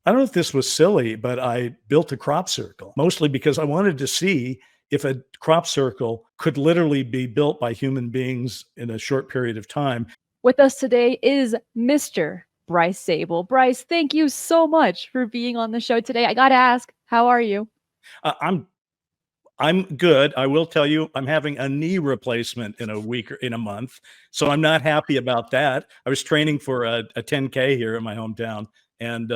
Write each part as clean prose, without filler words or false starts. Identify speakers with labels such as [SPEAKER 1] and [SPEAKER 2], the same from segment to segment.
[SPEAKER 1] I don't know if this was silly, but I built a crop circle, mostly because I wanted to see if a crop circle could literally be built by human beings in a short period of time.
[SPEAKER 2] With us today is Mr. Bryce Zabel. Bryce, thank you so much for being on the show today. I got to ask, how are you?
[SPEAKER 1] I'm good. I will tell you, I'm having a knee replacement in a week or in a month, so I'm not happy about that. I was training for a 10K here in my hometown and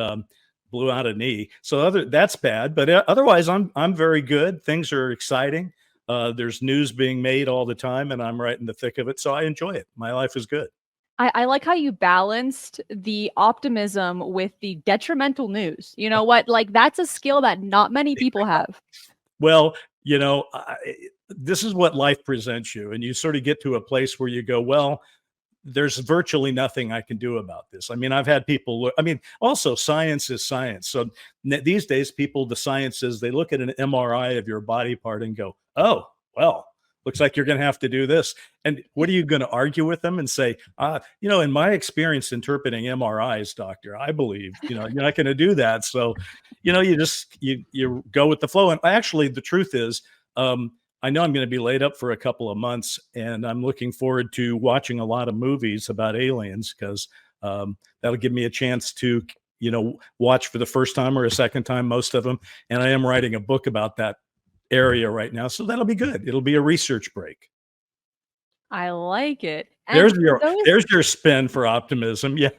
[SPEAKER 1] blew out a knee, so that's bad. But otherwise, I'm very good. Things are exciting. There's news being made all the time, and I'm right in the thick of it, so I enjoy it. My life is good.
[SPEAKER 2] I like how you balanced the optimism with the detrimental news. You know what? Like, that's a skill that not many people have.
[SPEAKER 1] Well, this is what life presents you, and you sort of get to a place where you go, well, there's virtually nothing I can do about this. I mean, I've had people look, I mean, also science is science. So these days, the science is they look at an MRI of your body part and go, oh, well, looks like you're going to have to do this. And what are you going to argue with them and say, in my experience interpreting MRIs, doctor, I believe, you're not going to do that. So, you go with the flow. And actually, the truth is, I know I'm going to be laid up for a couple of months, and I'm looking forward to watching a lot of movies about aliens because that'll give me a chance to, watch for the first time or a second time, most of them. And I am writing a book about that area right now, so that'll be good. It'll be a research break.
[SPEAKER 2] I like it.
[SPEAKER 1] And there's your spin for optimism. Yeah.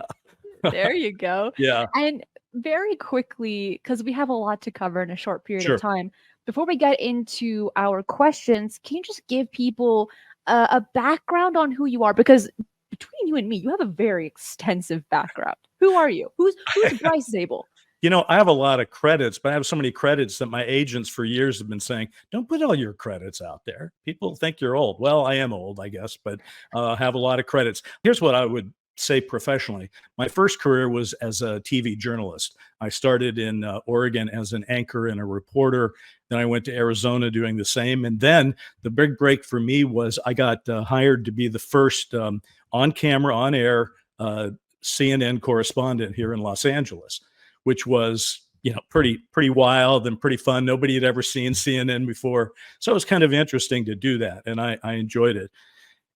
[SPEAKER 2] There you go.
[SPEAKER 1] Yeah.
[SPEAKER 2] And very quickly, because we have a lot to cover in a short period of time, before we get into our questions, can you just give people a background on who you are? Because between you and me, you have a very extensive background. Who are you? Who's Bryce Zabel?
[SPEAKER 1] I have a lot of credits, but I have so many credits that my agents for years have been saying, don't put all your credits out there. People think you're old. Well, I am old, I guess, but I have a lot of credits. Here's what I would say professionally. My first career was as a TV journalist. I started in Oregon as an anchor and a reporter. Then I went to Arizona doing the same. And then the big break for me was I got hired to be the first on camera, on air CNN correspondent here in Los Angeles, which was, pretty wild and pretty fun. Nobody had ever seen CNN before. So it was kind of interesting to do that. And I enjoyed it.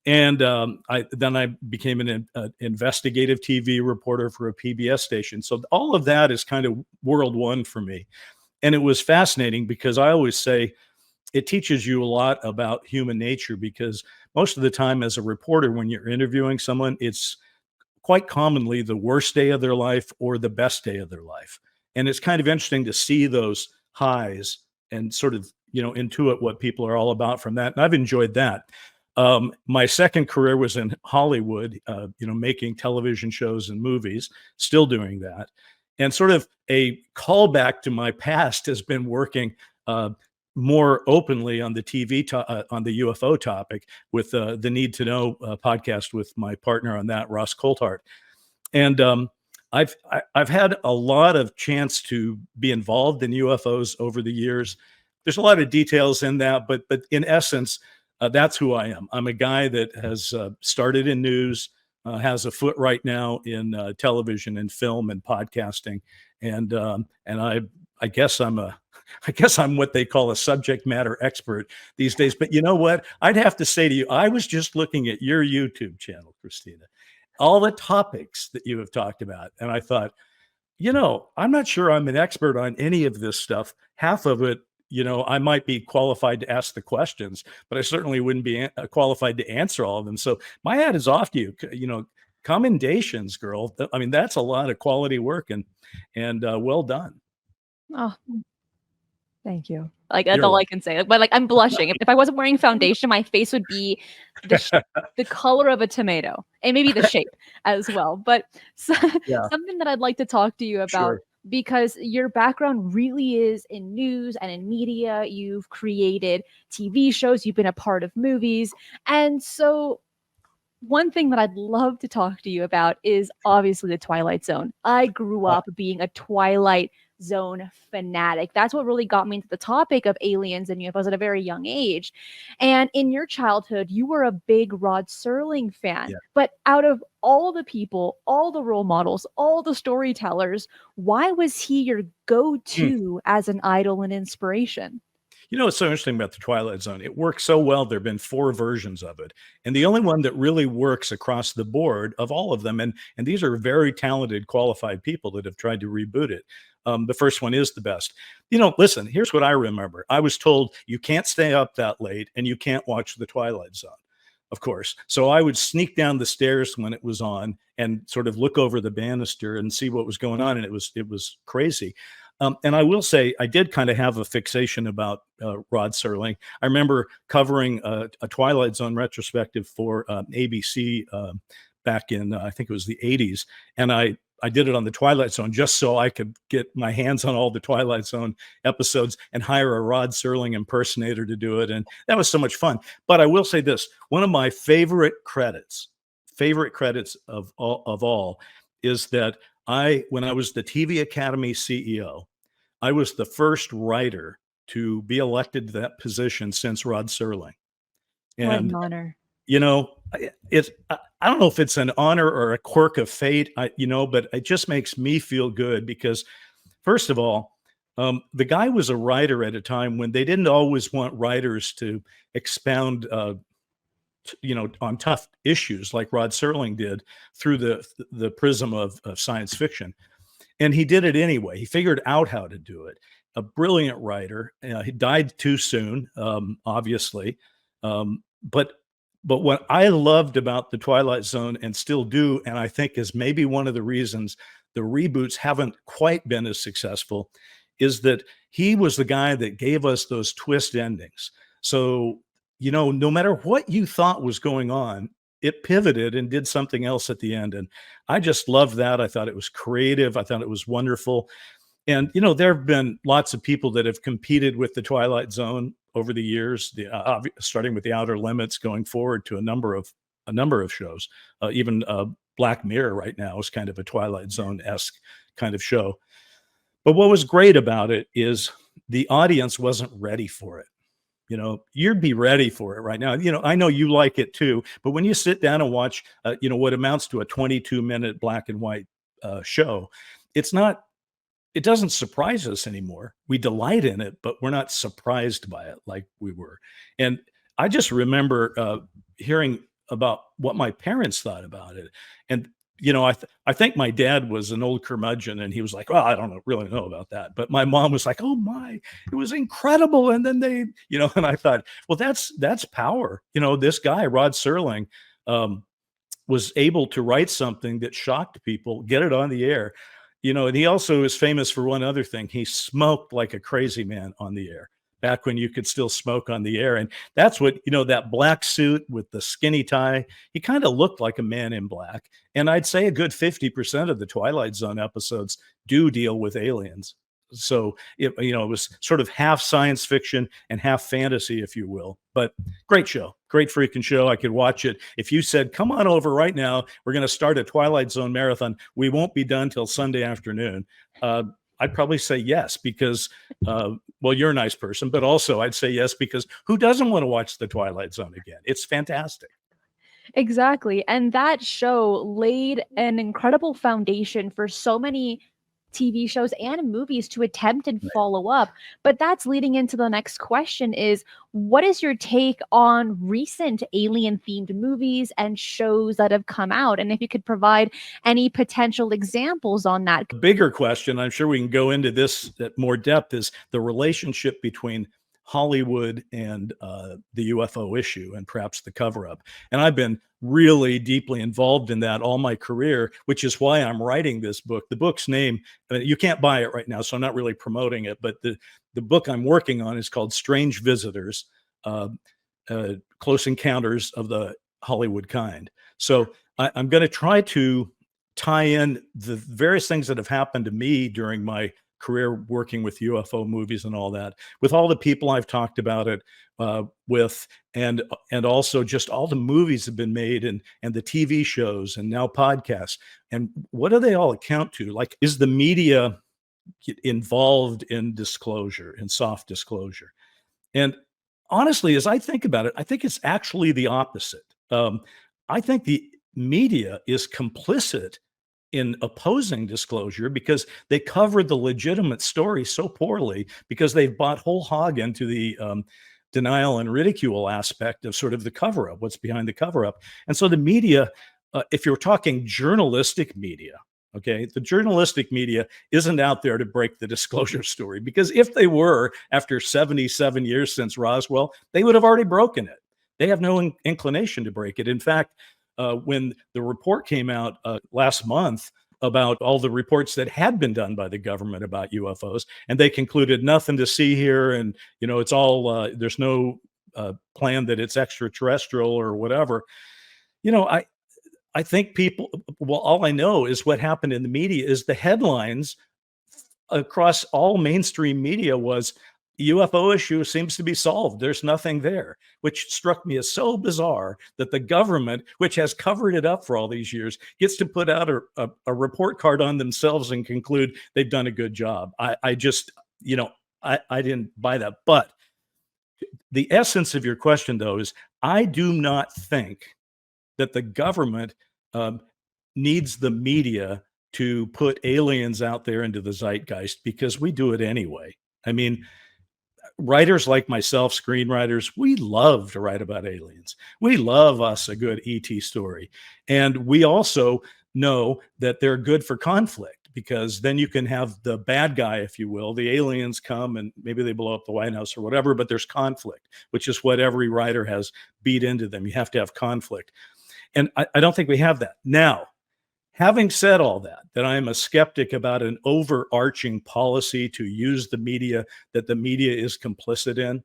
[SPEAKER 1] And I became an investigative TV reporter for a PBS station. So all of that is kind of world one for me. And it was fascinating because I always say it teaches you a lot about human nature, because most of the time as a reporter, when you're interviewing someone, it's quite commonly the worst day of their life or the best day of their life. And it's kind of interesting to see those highs and sort of, intuit what people are all about from that. And I've enjoyed that. My second career was in Hollywood, making television shows and movies, still doing that. And sort of a callback to my past has been working more openly on the TV, on the UFO topic with the Need to Know podcast with my partner on that, Ross Coulthard. And I've had a lot of chance to be involved in UFOs over the years. There's a lot of details in that, but in essence, that's who I am. I'm a guy that has started in news, has a foot right now in television and film and podcasting, and I guess I'm what they call a subject matter expert these days. But you know what? I'd have to say to you, I was just looking at your YouTube channel, Christina, all the topics that you have talked about, and I thought, I'm not sure I'm an expert on any of this stuff. Half of it, I might be qualified to ask the questions, but I certainly wouldn't be qualified to answer all of them. So my hat is off to you. Commendations, girl. I mean, that's a lot of quality work and well done.
[SPEAKER 2] Oh, thank you. Like, that's all I can say. But I'm blushing. If I wasn't wearing foundation, my face would be the color of a tomato, and maybe the shape as well. But something that I'd like to talk to you about, because your background really is in news and in media. You've created TV shows, you've been a part of movies. And so one thing that I'd love to talk to you about is obviously the Twilight Zone. I grew up being a Twilight Zone fanatic. That's what really got me into the topic of aliens and UFOs at a very young age. And in your childhood, you were a big Rod Serling fan.
[SPEAKER 1] Yeah.
[SPEAKER 2] But out of all the people, all the role models, all the storytellers, why was he your go-to as an idol and inspiration?
[SPEAKER 1] You know what's so interesting about the Twilight Zone? It works so well. There have been 4 versions of it, and the only one that really works across the board of all of them, and these are very talented, qualified people that have tried to reboot it. The first one is the best. You know, listen, here's what I remember. I was told you can't stay up that late and you can't watch the Twilight Zone, of course. So I would sneak down the stairs when it was on and sort of look over the banister and see what was going on, and it was crazy. And I will say, I did kind of have a fixation about Rod Serling. I remember covering a Twilight Zone retrospective for ABC back in, I think it was the 80s. And I did it on the Twilight Zone just so I could get my hands on all the Twilight Zone episodes and hire a Rod Serling impersonator to do it. And that was so much fun. But I will say this, one of my favorite credits of all is that when I was the TV Academy CEO, I was the first writer to be elected to that position since Rod Serling.
[SPEAKER 2] What an
[SPEAKER 1] And,
[SPEAKER 2] honor.
[SPEAKER 1] you know, I don't know if it's an honor or a quirk of fate, but it just makes me feel good because, first of all, the guy was a writer at a time when they didn't always want writers to expound on tough issues like Rod Serling did through the prism of science fiction. And he did it anyway. He figured out how to do it. A brilliant writer. He died too soon, obviously. But what I loved about the Twilight Zone and still do, and I think is maybe one of the reasons the reboots haven't quite been as successful, is that he was the guy that gave us those twist endings. So, no matter what you thought was going on, it pivoted and did something else at the end. And I just loved that. I thought it was creative. I thought it was wonderful. And, there have been lots of people that have competed with the Twilight Zone over the years, starting with the Outer Limits, going forward to a number of shows. Even Black Mirror right now is kind of a Twilight Zone-esque kind of show. But what was great about it is the audience wasn't ready for it. You'd be ready for it right now. I know you like it too, but when you sit down and watch, what amounts to a 22-minute black and white show, it doesn't surprise us anymore. We delight in it, but we're not surprised by it like we were. And I just remember hearing about what my parents thought about it. And I think my dad was an old curmudgeon and he was like, well, I don't really know about that. But my mom was like, oh my, it was incredible. And then they, and I thought, well, that's power. This guy, Rod Serling, was able to write something that shocked people, get it on the air, and he also is famous for one other thing. He smoked like a crazy man on the air. Back when you could still smoke on the air. And that's what, that black suit with the skinny tie, he kind of looked like a man in black. And I'd say a good 50% of the Twilight Zone episodes do deal with aliens. So, it was sort of half science fiction and half fantasy, if you will. But great show, great freaking show. I could watch it. If you said, come on over right now, we're going to start a Twilight Zone marathon. We won't be done till Sunday afternoon. I'd probably say yes, because, well, you're a nice person, but also I'd say yes, because who doesn't want to watch the Twilight Zone again? It's fantastic.
[SPEAKER 2] Exactly. And that show laid an incredible foundation for so many TV shows and movies to attempt and follow up. But that's leading into the next question is, what is your take on recent alien themed movies and shows that have come out? And if you could provide any potential examples on that.
[SPEAKER 1] The bigger question, I'm sure we can go into this at more depth, is the relationship between Hollywood and the UFO issue and perhaps the cover-up. And I've been really deeply involved in that all my career, which is why I'm writing this book. The book's name, you can't buy it right now, so I'm not really promoting it, but the book I'm working on is called Strange Visitors, Close Encounters of the Hollywood Kind. So I'm going to try to tie in the various things that have happened to me during my career working with UFO movies and all that, with all the people I've talked about it with, and also just all the movies have been made and the TV shows and now podcasts. And what do they all account to? Like, is the media get involved in disclosure, in soft disclosure. And honestly, as I think about it, I think it's actually the opposite. I think the media is complicit in opposing disclosure because they covered the legitimate story so poorly because they've bought whole hog into the denial and ridicule aspect of sort of the cover up, what's behind the cover up. And so the media, if you're talking journalistic media, okay, the journalistic media isn't out there to break the disclosure story, because if they were, after 77 years since Roswell, they would have already broken it. They have no inclination to break it. In fact, when the report came out last month about all the reports that had been done by the government about UFOs, and they concluded nothing to see here, and it's all there's no plan that it's extraterrestrial or whatever. I think people, well, all I know is what happened in the media is the headlines across all mainstream media was UFO issue seems to be solved. There's nothing there, which struck me as so bizarre that the government, which has covered it up for all these years, gets to put out a report card on themselves and conclude they've done a good job. I just, I didn't buy that. But the essence of your question, though, is I do not think that the government needs the media to put aliens out there into the zeitgeist, because we do it anyway. I mean, writers like myself, screenwriters, we love to write about aliens. We love us a good ET story. And we also know that they're good for conflict, because then you can have the bad guy, if you will. The aliens come and maybe they blow up the White House or whatever, but there's conflict, which is what every writer has beat into them. You have to have conflict. And I don't think we have that. Now, having said all that, that I'm a skeptic about an overarching policy to use the media that the media is complicit in,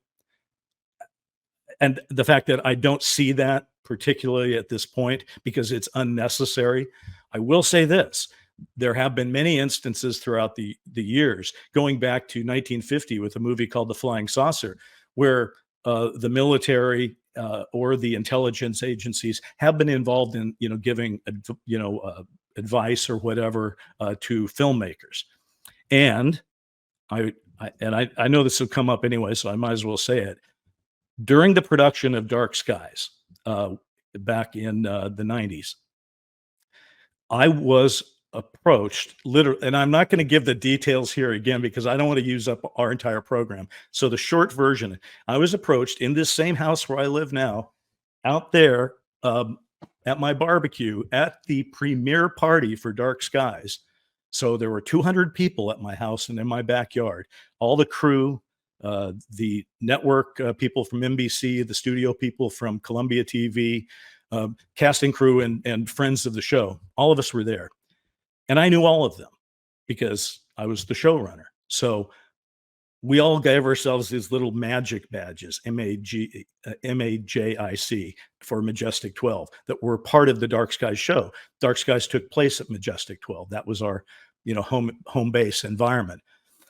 [SPEAKER 1] and the fact that I don't see that particularly at this point because it's unnecessary, I will say this. There have been many instances throughout the years, going back to 1950 with a movie called The Flying Saucer, where the military or the intelligence agencies have been involved in, giving, advice or whatever to filmmakers. And I know this will come up anyway, so I might as well say it. During the production of Dark Skies back in the 90s, I was approached literally, and I'm not going to give the details here again because I don't want to use up our entire program. So the short version, I was approached in this same house where I live now, out there at my barbecue at the premiere party for Dark Skies. So there were 200 people at my house and in my backyard, all the crew, the network people from NBC, the studio people from Columbia TV, casting crew and friends of the show. All of us were there. And I knew all of them because I was the showrunner. So we all gave ourselves these little magic badges, MAJIC, for Majestic 12, that were part of the Dark Skies show. Dark Skies took place at Majestic 12. That was our, home base environment.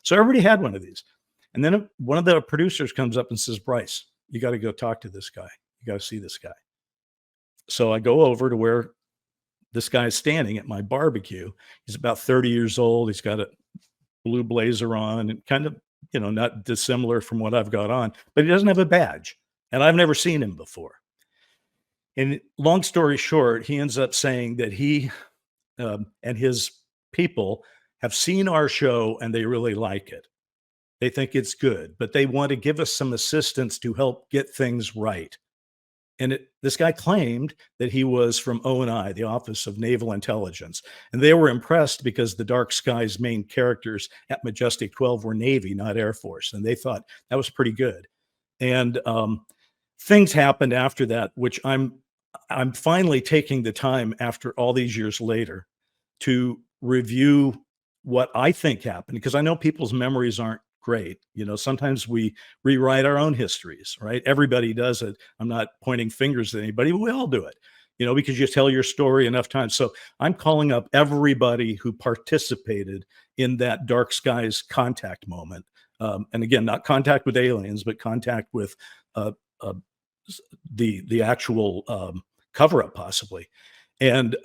[SPEAKER 1] So everybody had one of these. And then one of the producers comes up and says, "Bryce, you got to go talk to this guy. You got to see this guy." So I go over to where this guy's standing at my barbecue. He's about 30 years old. He's got a blue blazer on and kind of, not dissimilar from what I've got on, but he doesn't have a badge. And I've never seen him before. And long story short, he ends up saying that he and his people have seen our show and they really like it. They think it's good, but they want to give us some assistance to help get things right. And this guy claimed that he was from ONI, the Office of Naval Intelligence. And they were impressed because the Dark Skies main characters at Majestic 12 were Navy, not Air Force. And they thought that was pretty good. And things happened after that, which I'm finally taking the time after all these years later to review what I think happened, because I know people's memories aren't great. Sometimes we rewrite our own histories, right? Everybody does it. I'm not pointing fingers at anybody. We all do it, because you tell your story enough times. So I'm calling up everybody who participated in that Dark Skies contact moment. And again, not contact with aliens, but contact with the actual cover-up possibly. And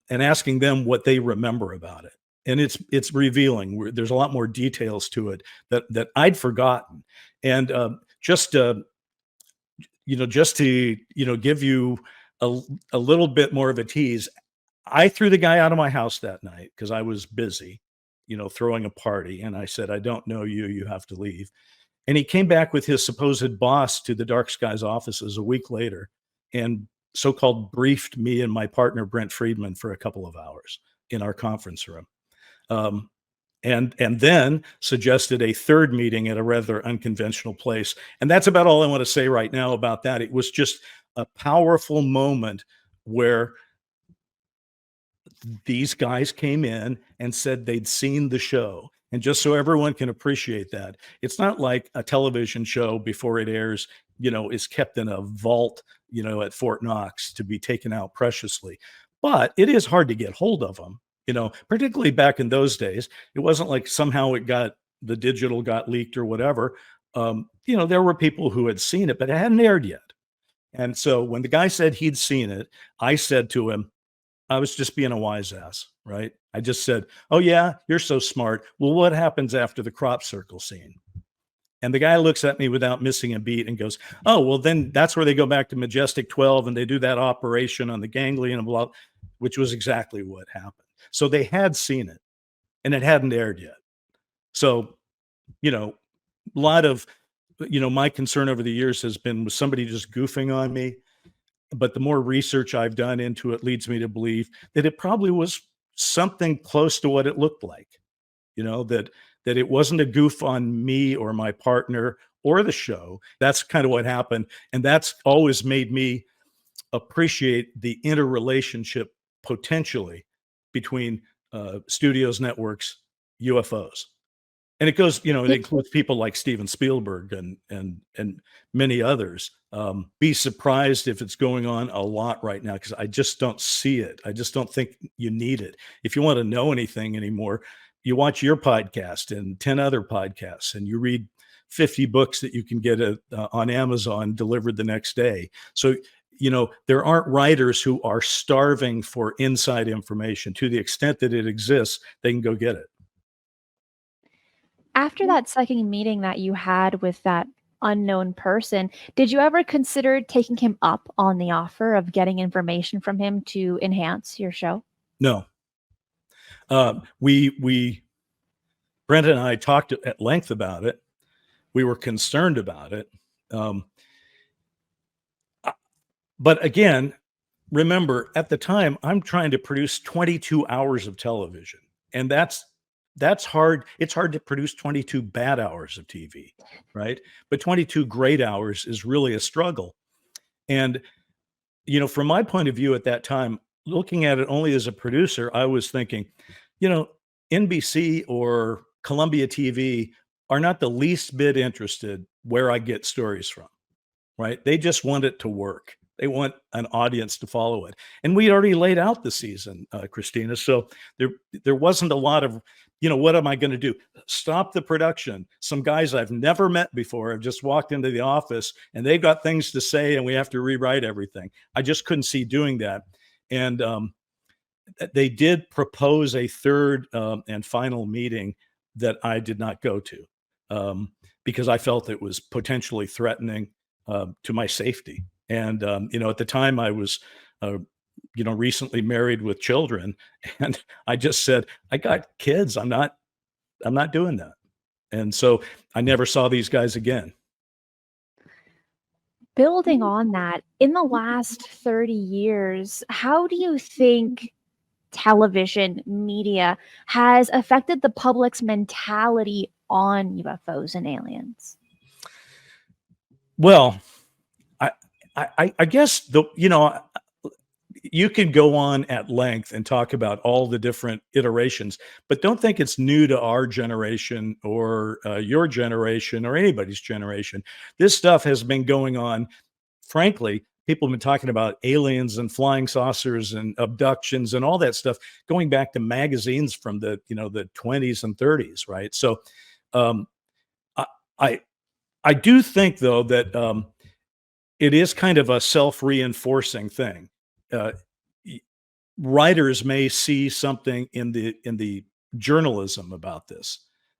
[SPEAKER 1] asking them what they remember about it. and it's revealing. There's a lot more details to it that I'd forgotten. And just just to give you a little bit more of a tease, I threw the guy out of my house that night because I was busy, throwing a party, and I said, "I don't know you. You have to leave." And he came back with his supposed boss to the Dark Skies offices a week later, and so-called briefed me and my partner Brent Friedman for a couple of hours in our conference room. Um, and then suggested a third meeting at a rather unconventional place. And that's about all I want to say right now about that. It was just a powerful moment where these guys came in and said they'd seen the show. And just so everyone can appreciate that, it's not like a television show before it airs, is kept in a vault, at Fort Knox to be taken out preciously. But it is hard to get hold of them, particularly back in those days. It wasn't like somehow the digital got leaked or whatever. There were people who had seen it, but it hadn't aired yet. And so when the guy said he'd seen it, I said to him, I was just being a wise ass, right? I just said, "Oh yeah, you're so smart. Well, what happens after the crop circle scene?" And the guy looks at me without missing a beat and goes, "Oh, well, then that's where they go back to Majestic 12 and they do that operation on the ganglion and blah," which was exactly what happened. So they had seen it and it hadn't aired yet. So, a lot of, my concern over the years has been with somebody just goofing on me. But the more research I've done into it leads me to believe that it probably was something close to what it looked like, that it wasn't a goof on me or my partner or the show. That's kind of what happened. And that's always made me appreciate the interrelationship potentially between studios, networks, UFOs. And it goes, it includes people like Steven Spielberg and many others. Be surprised if it's going on a lot right now, because I just don't see it. I just don't think you need it. If you want to know anything anymore, you watch your podcast and 10 other podcasts, and you read 50 books that you can get on Amazon delivered the next day. So, there aren't writers who are starving for inside information. To the extent that it exists, they can go get it.
[SPEAKER 2] After that second meeting that you had with that unknown person, did you ever consider taking him up on the offer of getting information from him to enhance your show?
[SPEAKER 1] No. Brent and I talked at length about it. We were concerned about it. But again, remember, at the time, I'm trying to produce 22 hours of television, and that's hard. It's hard to produce 22 bad hours of TV, right? But 22 great hours is really a struggle. And, from my point of view at that time, looking at it only as a producer, I was thinking, NBC or Columbia TV are not the least bit interested where I get stories from, right? They just want it to work. They want an audience to follow it. And we already laid out the season, Christina. So there wasn't a lot of, what am I going to do? Stop the production. Some guys I've never met before have just walked into the office and they've got things to say and we have to rewrite everything. I just couldn't see doing that. And they did propose a third and final meeting that I did not go to because I felt it was potentially threatening to my safety. And, at the time I was, recently married with children, and I just said, I got kids. I'm not doing that. And so I never saw these guys again.
[SPEAKER 2] Building on that, in the last 30 years, how do you think television media has affected the public's mentality on UFOs and aliens?
[SPEAKER 1] Well, I guess you can go on at length and talk about all the different iterations, but don't think it's new to our generation or your generation or anybody's generation. This stuff has been going on. Frankly, people have been talking about aliens and flying saucers and abductions and all that stuff going back to magazines from the 20s and 30s, right? So I do think, though, that it is kind of a self-reinforcing thing. Writers may see something in the journalism about this.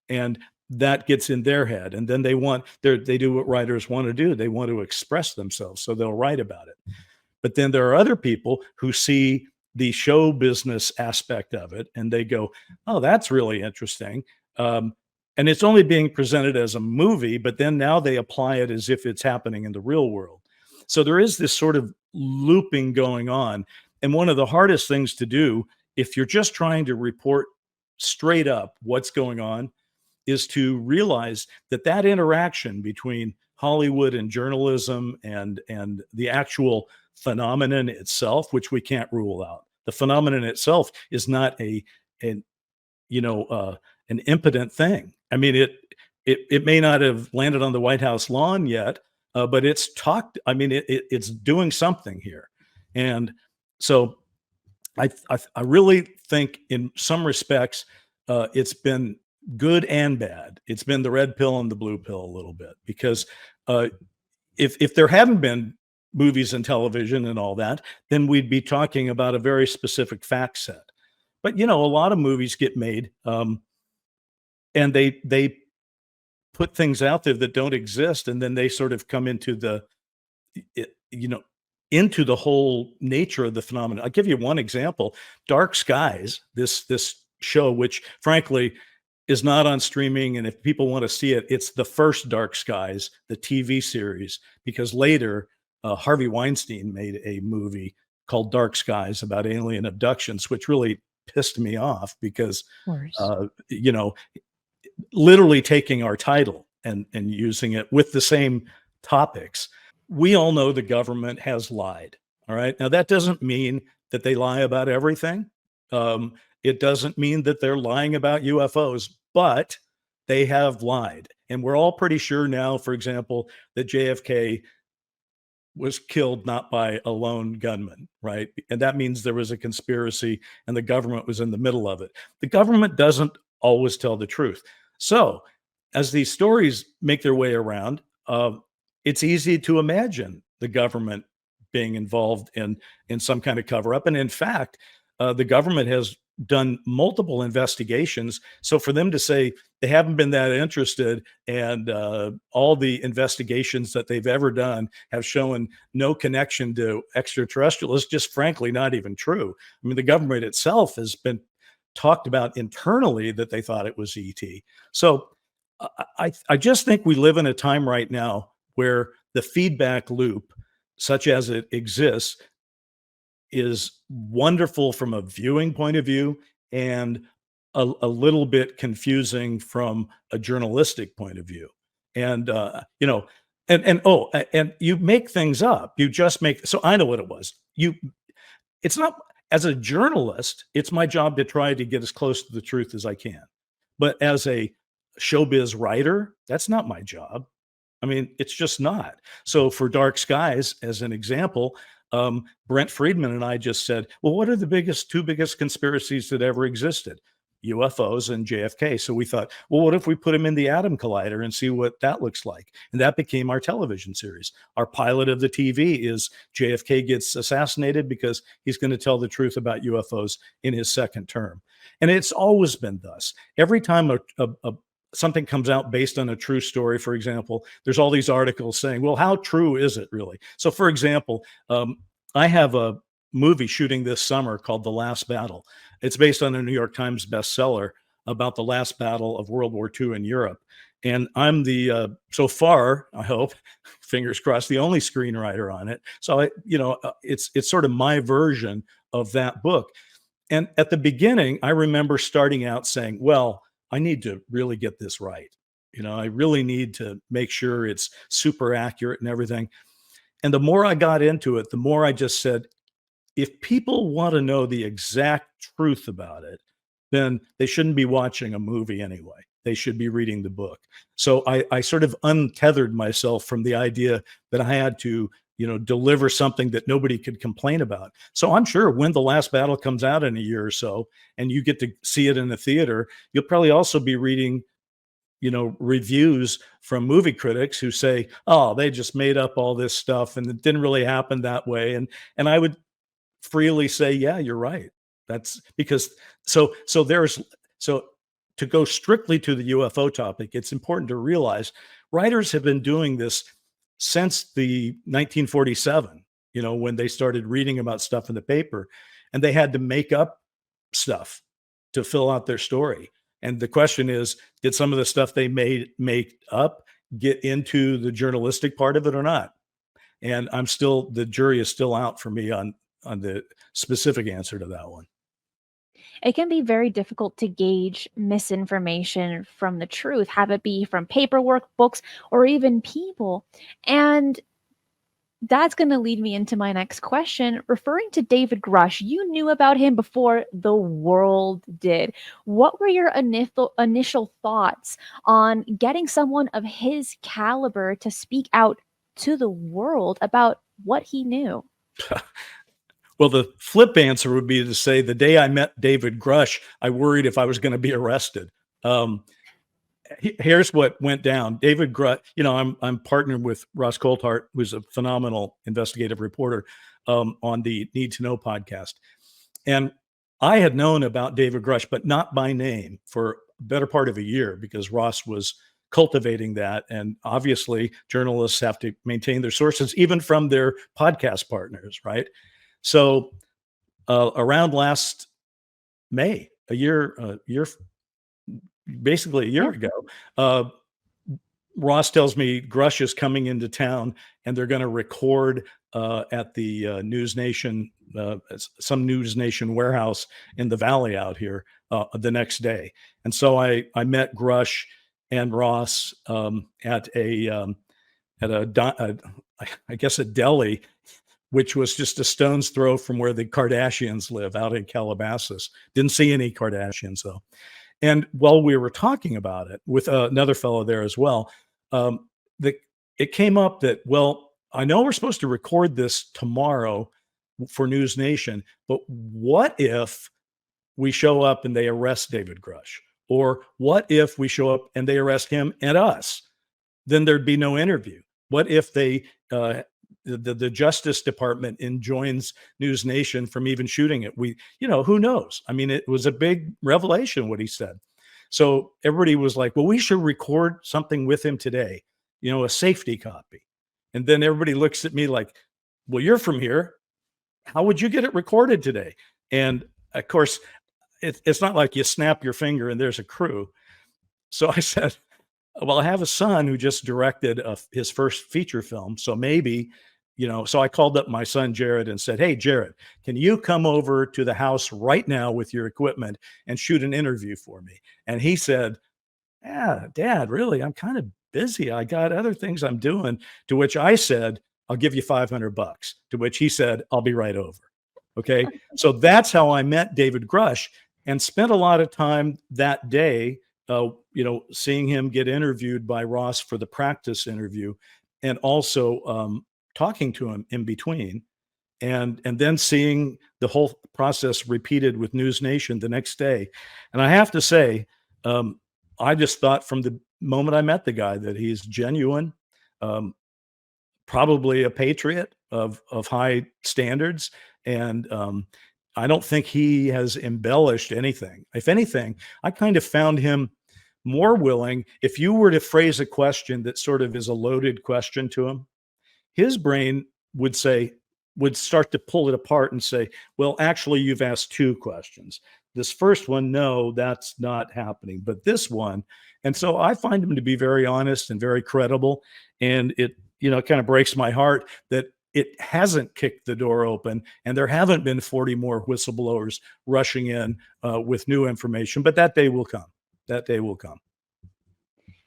[SPEAKER 1] And that gets in their head. And then they do what writers want to do. They want to express themselves. So they'll write about it. But then there are other people who see the show business aspect of it and they go, oh, that's really interesting. And it's only being presented as a movie, but then now they apply it as if it's happening in the real world. So there is this sort of looping going on. And one of the hardest things to do, if you're just trying to report straight up what's going on, is to realize that that interaction between Hollywood and journalism and the actual phenomenon itself, which we can't rule out. The phenomenon itself is not an impotent thing. I mean, it may not have landed on the White House lawn yet, but it's talked. I mean, it's doing something here, and so I really think in some respects it's been good and bad. It's been the red pill and the blue pill a little bit, because if there hadn't been movies and television and all that, then we'd be talking about a very specific fact set. But a lot of movies get made, and they put things out there that don't exist, and then they sort of come into into the whole nature of the phenomenon. I'll give you one example: Dark Skies, this show, which frankly is not on streaming, and if people want to see it, it's the first Dark Skies, the TV series, because later Harvey Weinstein made a movie called Dark Skies about alien abductions, which really pissed me off because literally taking our title and using it with the same topics. We all know the government has lied. All right. Now, that doesn't mean that they lie about everything. It doesn't mean that they're lying about UFOs, but they have lied. And we're all pretty sure now, for example, that JFK was killed not by a lone gunman, right? And that means there was a conspiracy and the government was in the middle of it. The government doesn't always tell the truth. So as these stories make their way around, it's easy to imagine the government being involved in some kind of cover-up. And in fact, the government has done multiple investigations. So for them to say they haven't been that interested, and all the investigations that they've ever done have shown no connection to extraterrestrial is just frankly not even true. I mean, the government itself has been talked about internally that they thought it was ET. So I just think we live in a time right now where the feedback loop, such as it exists, is wonderful from a viewing point of view and a little bit confusing from a journalistic point of view. And and you make things up. You just make. So I know what it was. It's not, as a journalist, it's my job to try to get as close to the truth as I can. But as a showbiz writer, that's not my job. I mean, it's just not. So for Dark Skies, as an example, Brent Friedman and I just said, well, what are the two biggest conspiracies that ever existed? UFOs and JFK. So we thought, well, what if we put them in the Atom Collider and see what that looks like? And that became our television series. Our pilot of the TV is JFK gets assassinated because he's going to tell the truth about UFOs in his second term. And it's always been thus. Every time something comes out based on a true story, for example, there's all these articles saying, well, how true is it really? So for example, I have a movie shooting this summer called The Last Battle. It's based on a New York Times bestseller about the last battle of World War II in Europe. And I'm so far, I hope, fingers crossed, the only screenwriter on it. So it's sort of my version of that book. And at the beginning, I remember starting out saying, well, I need to really get this right. I really need to make sure it's super accurate and everything. And the more I got into it, the more I just said, if people want to know the exact truth about it, then they shouldn't be watching a movie anyway. They should be reading the book. So I sort of untethered myself from the idea that I had to, deliver something that nobody could complain about. So I'm sure when The Last Battle comes out in a year or so, and you get to see it in the theater, you'll probably also be reading, reviews from movie critics who say, oh, they just made up all this stuff and it didn't really happen that way. And I would freely say, yeah, you're right. That's because so So to go strictly to the UFO topic, it's important to realize writers have been doing this since the 1947, when they started reading about stuff in the paper, and they had to make up stuff to fill out their story. And the question is, did some of the stuff they make up get into the journalistic part of it or not? And the jury is still out for me on the specific answer to that one.
[SPEAKER 2] It can be very difficult to gauge misinformation from the truth, have it be from paperwork, books, or even people. And that's going to lead me into my next question. Referring to David Grusch, you knew about him before the world did. What were your initial thoughts on getting someone of his caliber to speak out to the world about what he knew?
[SPEAKER 1] Well, the flip answer would be to say the day I met David Grusch, I worried if I was going to be arrested. Here's what went down. David Grusch, I'm partnered with Ross Coulthard, who's a phenomenal investigative reporter on the Need to Know podcast. And I had known about David Grusch, but not by name, for a better part of a year, because Ross was cultivating that. And obviously, journalists have to maintain their sources, even from their podcast partners, right? So around last May, basically a year ago, Ross tells me Grusch is coming into town and they're going to record at the News Nation, some News Nation warehouse in the valley out here the next day. And so I met Grusch and Ross at a deli, which was just a stone's throw from where the Kardashians live, out in Calabasas. Didn't see any Kardashians though. And while we were talking about it with another fellow there as well, it came up that, well, I know we're supposed to record this tomorrow for News Nation, but what if we show up and they arrest David Grusch? Or what if we show up and they arrest him and us? Then there'd be no interview. What if they the Justice Department enjoins News Nation from even shooting it? Who knows? I mean, it was a big revelation what he said. So everybody was like, well, we should record something with him today, a safety copy. And then everybody looks at me like, well, you're from here. How would you get it recorded today? And of course, it's not like you snap your finger and there's a crew. So I said, well, I have a son who just directed his first feature film. So maybe, so I called up my son, Jared, and said, hey, Jared, can you come over to the house right now with your equipment and shoot an interview for me? And he said, yeah, Dad, really? I'm kind of busy. I got other things I'm doing. To which I said, I'll give you $500. To which he said, I'll be right over. Okay. So that's how I met David Grusch and spent a lot of time that day seeing him get interviewed by Ross for the practice interview, and also talking to him in between, and then seeing the whole process repeated with News Nation the next day. And I have to say, I just thought from the moment I met the guy that he's genuine, probably a patriot of high standards, and I don't think he has embellished anything. If anything, I kind of found him more willing. If you were to phrase a question that sort of is a loaded question to him, his brain would start to pull it apart and say, well, actually, you've asked two questions. This first one, no, that's not happening, but this one. And so I find him to be very honest and very credible. And it kind of breaks my heart that it hasn't kicked the door open and there haven't been 40 more whistleblowers rushing in with new information, but that day will come. That day will come.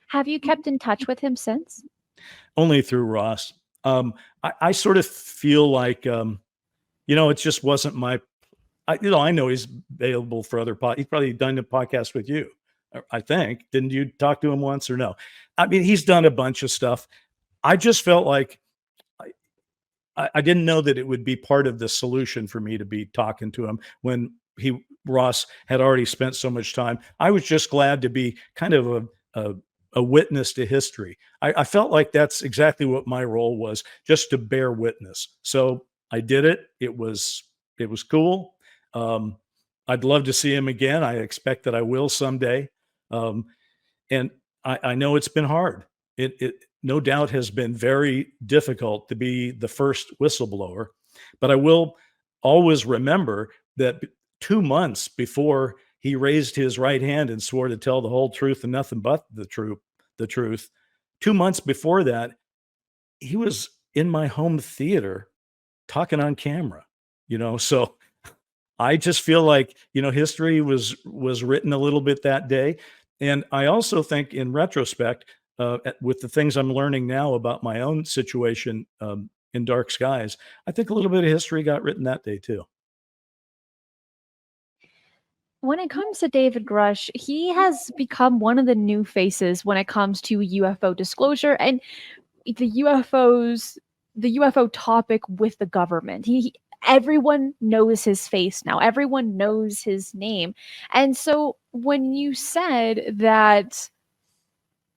[SPEAKER 2] Have you kept in touch with him since?
[SPEAKER 1] Only through Ross. I sort of feel like, it just wasn't I know he's available for other he's probably done a podcast with you, I think. Didn't you talk to him once or no? I mean, he's done a bunch of stuff. I just felt like I didn't know that it would be part of the solution for me to be talking to him when Ross had already spent so much time. I was just glad to be kind of a witness to history. I felt like that's exactly what my role was, just to bear witness. So I did it. It was cool. I'd love to see him again. I expect that I will someday. Um, and I know it's been hard. It no doubt has been very difficult to be the first whistleblower, but I will always remember that 2 months before he raised his right hand and swore to tell the whole truth and nothing but the truth, 2 months before that, he was in my home theater talking on camera, so I just feel like, history was written a little bit that day. And I also think in retrospect, with the things I'm learning now about my own situation in dark skies, I think a little bit of history got written that day too.
[SPEAKER 2] When it comes to David Grusch, he has become one of the new faces when it comes to UFO disclosure and the UFOs, the UFO topic with the government. Everyone knows his face now. Everyone knows his name. And so when you said that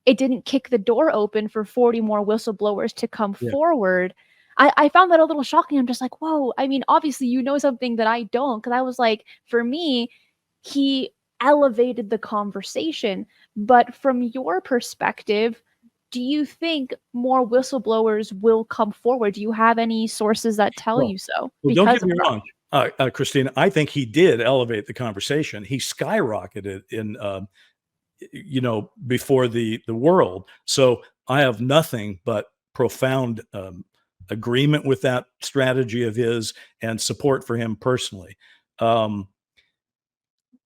[SPEAKER 2] it didn't kick the door open for 40 more whistleblowers to come
[SPEAKER 1] Yeah.
[SPEAKER 2] forward, I found that a little shocking. I'm just like, whoa. I mean, obviously, you know something that I don't. Because I was like, for me, he elevated the conversation. But from your perspective, do you think more whistleblowers will come forward? Do you have any sources that tell
[SPEAKER 1] Well,
[SPEAKER 2] you so?
[SPEAKER 1] well, don't
[SPEAKER 2] Because
[SPEAKER 1] get
[SPEAKER 2] of
[SPEAKER 1] me
[SPEAKER 2] Grusch?
[SPEAKER 1] wrong, Christina. I think he did elevate the conversation. He skyrocketed in, before the world. So I have nothing but profound agreement with that strategy of his and support for him personally. Um,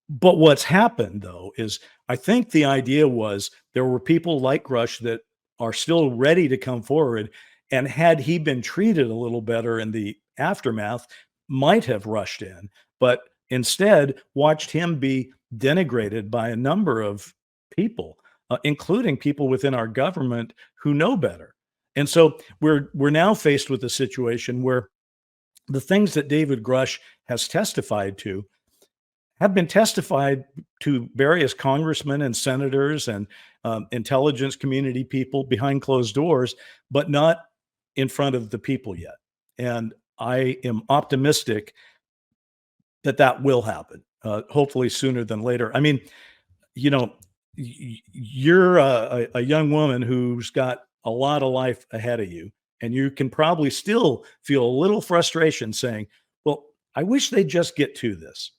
[SPEAKER 1] but what's happened though is I think the idea was there were people like Rush that are still ready to come forward. And had he been treated a little better in the aftermath, might have rushed in, but instead watched him be denigrated by a number of people, including people within our government who know better. And so we're now faced with a situation where the things that David Grush has testified to have been testified to various congressmen and senators and intelligence community people behind closed doors, but not in front of the people yet. And I am optimistic that that will happen, hopefully sooner than later. I mean, you know, you're a young woman who's got a lot of life ahead of you, and you can probably still feel a little frustration saying, well, I wish they'd just get to this.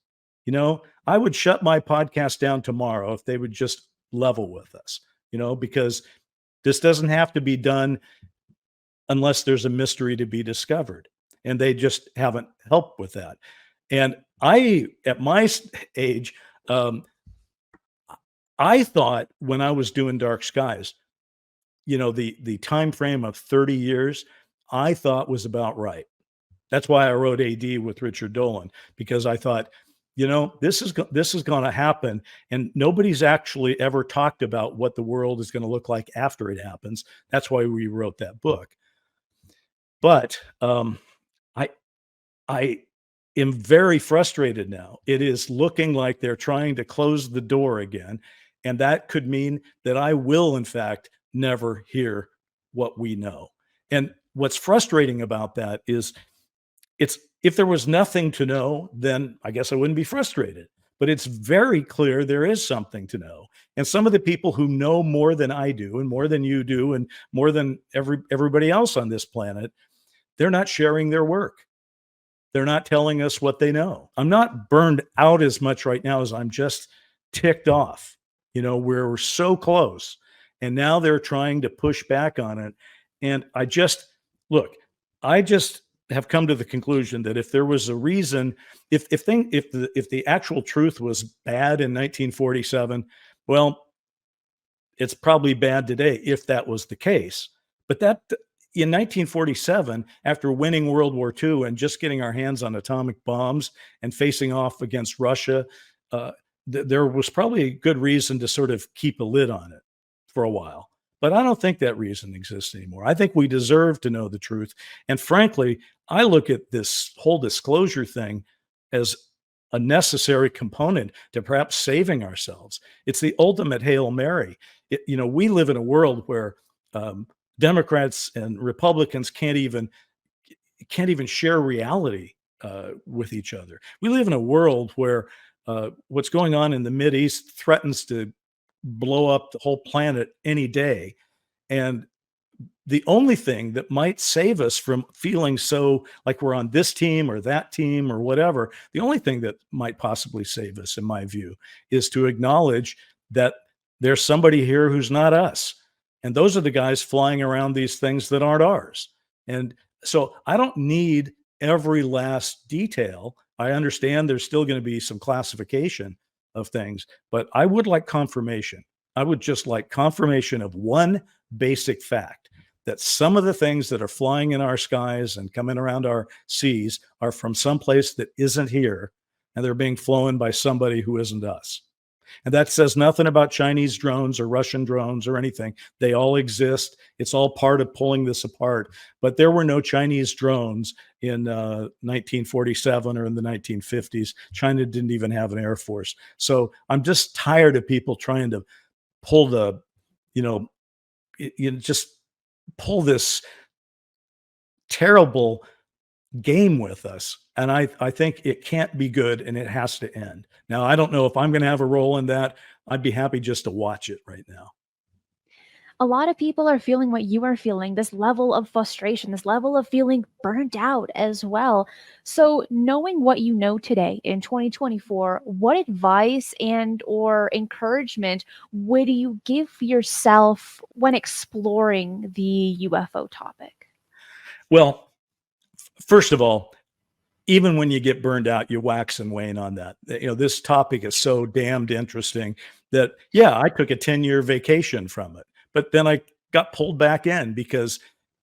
[SPEAKER 1] I would shut my podcast down tomorrow if they would just level with us, because this doesn't have to be done unless there's a mystery to be discovered. And they just haven't helped with that. And at my age, I thought when I was doing Dark Skies, the time frame of 30 years, I thought was about right. That's why I wrote AD with Richard Dolan, because I thought, this is going to happen, and nobody's actually ever talked about what the world is going to look like after it happens. That's why we wrote that book. But I I am very frustrated now. It is looking like they're trying to close the door again, and that could mean that I will, in fact, never hear what we know. And what's frustrating about that is it's if there was nothing to know, then I guess I wouldn't be frustrated. But it's very clear there is something to know. And some of the people who know more than I do and more than you do and more than everybody else on this planet, they're not sharing their work. They're not telling us what they know. I'm not burned out as much right now as I'm just ticked off. We're so close. And now they're trying to push back on it. And I just have come to the conclusion that if there was a reason, if the actual truth was bad in 1947, well, it's probably bad today if that was the case. But that in 1947, after winning World War II and just getting our hands on atomic bombs and facing off against Russia, there was probably a good reason to sort of keep a lid on it for a while. But I don't think that reason exists anymore. I think we deserve to know the truth. And frankly, I look at this whole disclosure thing as a necessary component to perhaps saving ourselves. It's the ultimate Hail Mary. We live in a world where Democrats and Republicans can't even share reality with each other. We live in a world where what's going on in the Mideast threatens to blow up the whole planet any day. And the only thing that might save us from feeling so like we're on this team or that team or whatever, the only thing that might possibly save us, in my view, is to acknowledge that there's somebody here who's not us. And those are the guys flying around these things that aren't ours. And so I don't need every last detail. I understand there's still going to be some classification of things, but I would like confirmation. I would just like confirmation of one basic fact, that some of the things that are flying in our skies and coming around our seas are from someplace that isn't here, and they're being flown by somebody who isn't us. And that says nothing about Chinese drones or Russian drones or anything. They all exist. It's all part of pulling this apart. But there were no Chinese drones in 1947 or in the 1950s. China didn't even have an air force. So I'm just tired of people trying to pull the, just pull this terrible game with us. And I think it can't be good, and it has to end. Now, I don't know if I'm going to have a role in that. I'd be happy just to watch it right now.
[SPEAKER 2] A lot of people are feeling what you are feeling, this level of frustration, this level of feeling burnt out as well. So knowing what you know today in 2024, what advice and or encouragement would you give yourself when exploring the UFO topic?
[SPEAKER 1] Well, first of all, even when you get burned out, you wax and wane on that. This topic is so damned interesting that, yeah, I took a 10-year vacation from it, but then I got pulled back in because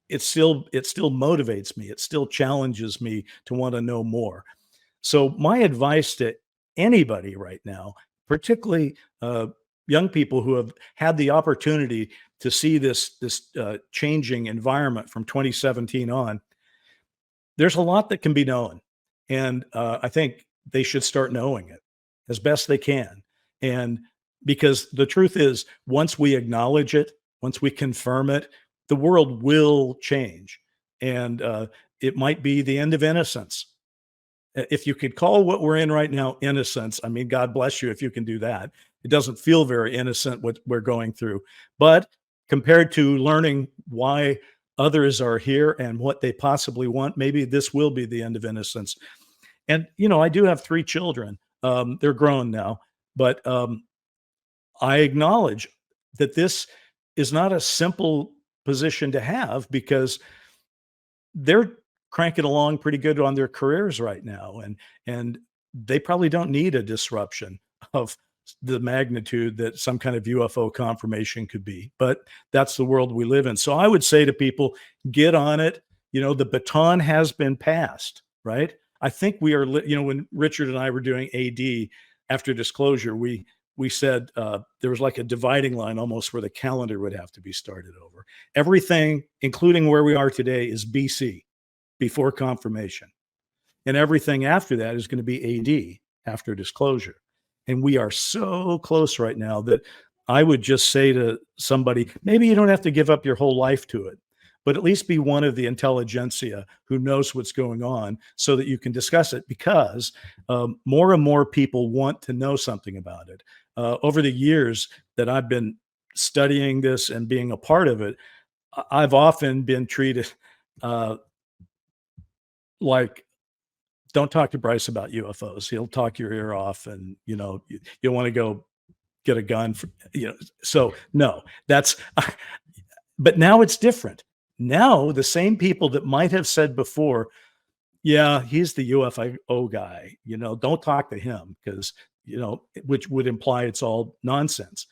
[SPEAKER 1] it still motivates me. It still challenges me to want to know more. So my advice to anybody right now, particularly young people who have had the opportunity to see this changing environment from 2017 on, there's a lot that can be known. And I think they should start knowing it as best they can. And because the truth is, once we acknowledge it, once we confirm it, the world will change. And it might be the end of innocence. If you could call what we're in right now innocence, I mean, God bless you if you can do that. It doesn't feel very innocent what we're going through. But compared to learning why others are here and what they possibly want, maybe this will be the end of innocence. And, I do have 3 children. They're grown now, but I acknowledge that this is not a simple position to have, because they're cranking along pretty good on their careers right now. And they probably don't need a disruption of the magnitude that some kind of UFO confirmation could be, but that's the world we live in. So I would say to people, get on it. The baton has been passed, right? I think we are, when Richard and I were doing AD after disclosure, we said there was like a dividing line almost where the calendar would have to be started over. Everything, including where we are today, is BC, before confirmation. And everything after that is going to be AD, after disclosure. And we are so close right now that I would just say to somebody, maybe you don't have to give up your whole life to it, but at least be one of the intelligentsia who knows what's going on so that you can discuss it, because more and more people want to know something about it. Over the years that I've been studying this and being a part of it, I've often been treated like, don't talk to Bryce about UFOs. He'll talk your ear off, and you'll want to go get a gun for, so no, that's but now it's different. Now the same people that might have said before, yeah, he's the UFO guy, don't talk to him, because which would imply it's all nonsense.